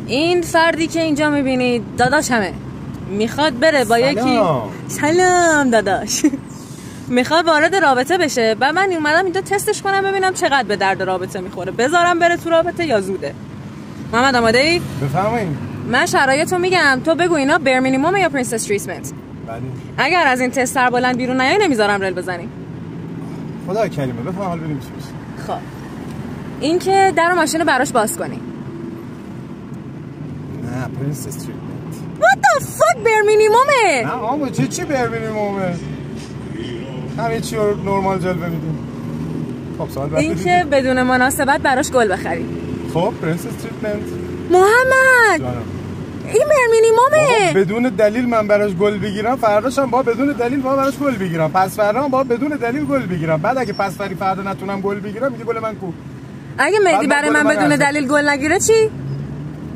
این فردی که اینجا میبینید داداشمه، میخواد بره با یکی. سلام داداش. میخواد وارد رابطه بشه و من اومدم اینجا تستش کنم ببینم چقدر به درد رابطه میخوره، بذارم بره تو رابطه یا زوده. محمد آماده ای؟ بفرمایید. من شرایطو میگم، تو بگو اینا بیر مینیمم یا پرنسس تریتمنت. بله. اگر از این تست سر بلند بیرون نیای نمیذارم رل بزنی. خدا کریمه. بفهم حال بریم چی میشه. خب این که در ماشین رو براش باز کنی. نه پرنسس تریتمنت. What the fuck بیر مینیممه. نه آمو چی بیر مینیممه؟ همه چی رو نورمال جلوه میدیم. خب سوال بعد. این که بدون مناسبت براش گل بخری. خب پرنسس تریتمنت. محمد جانم. این بیر مینیممه. بدون دلیل من براش گل بگیرم، فرداش هم با بدون دلیل با براش گل بگیرم، پس فردا هم با بدون دلیل گل بگیرم، بعد اگه پس فردا نتونم گل بگیرم میگه گل من کو. اگه مهدی برای من بدون دلیل گل نگیره چی؟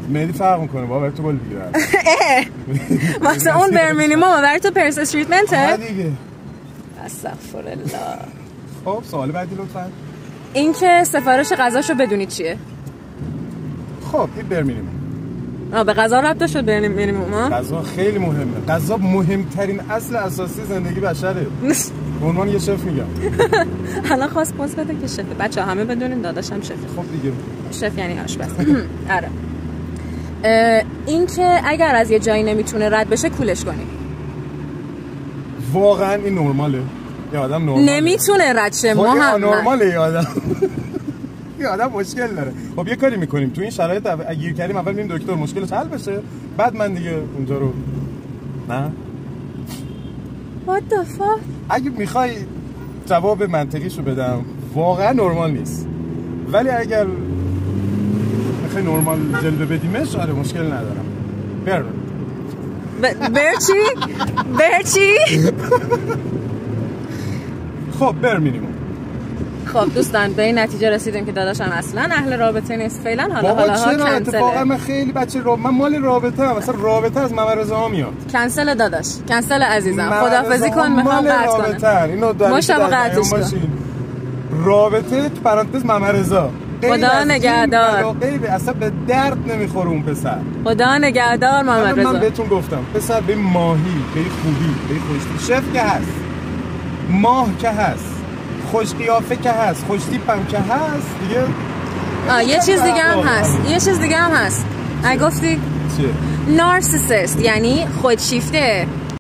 مهدی فرق میکنه با برای تو گل بگیره. واسه اون بیر مینیمم برای تو پرنسس تریتمنته؟ دیگه. استغفرالله. خب سوال بعدی لطفا. این که سفارش غذاشو بدونی چیه؟ خب این بیر مینیمم. به غذا ربط شد بیر مینیمم. غذا خیلی مهمه. غذا مهمترین اصل اساسی زندگی بشره. به عنوان یه شف میگم. حالا خواست پوز بده که شفه. بچه‌ها همه بدونین داداشم شفه. خب دیگه شف یعنی آشپز. آره. این که اگر از یه جایی نمیتونه رد بشه کولش کنی. واقعا این نرماله. یه آدم نرماله. نمیتونه رد شه محمد. نرماله یه آدم. یه آدم مشکل داره. خب یه کاری میکنیم تو این شرایط اگه کردیم اول میریم دکتر مشکلش حل بشه، بعد من دیگه اونجا رو نه. What the fuck؟ اگه میخوای جواب منطقیشو بدم واقعا نرمال نیست، ولی اگر میخوای نرمال جلوه بدیمش آره مشکل ندارم. بر چی؟ خب بر مینیمم. خب دوستان به این نتیجه رسیدیم که داداشم اصلا اهل رابطه نیست فعلا. حالا کنسله. اتفاقا من خیلی من مال رابطه هم. مثلا رابطه از محمد رضا میاد. کنسل داداش، کنسل عزیزم، خداحافظی کن، میخوام قطع کنم. اینو مشتبه قطعش کن. رابطه تو پرانتز محمد رضا. خدا نگهدار. اصلا به درد نمیخوره اون پسر. خدا نگهدار محمد رضا. من بهتون گفتم پسر به ماهی، به خوبی، به خوشتی، شف که هست، ماه که هست، خوش قیافه که هست، خوش تیپ هم که هست دیگه. یه چیز دیگه هم هست. گفتی؟ چیه؟ نارسیسیست یعنی خودشیفته.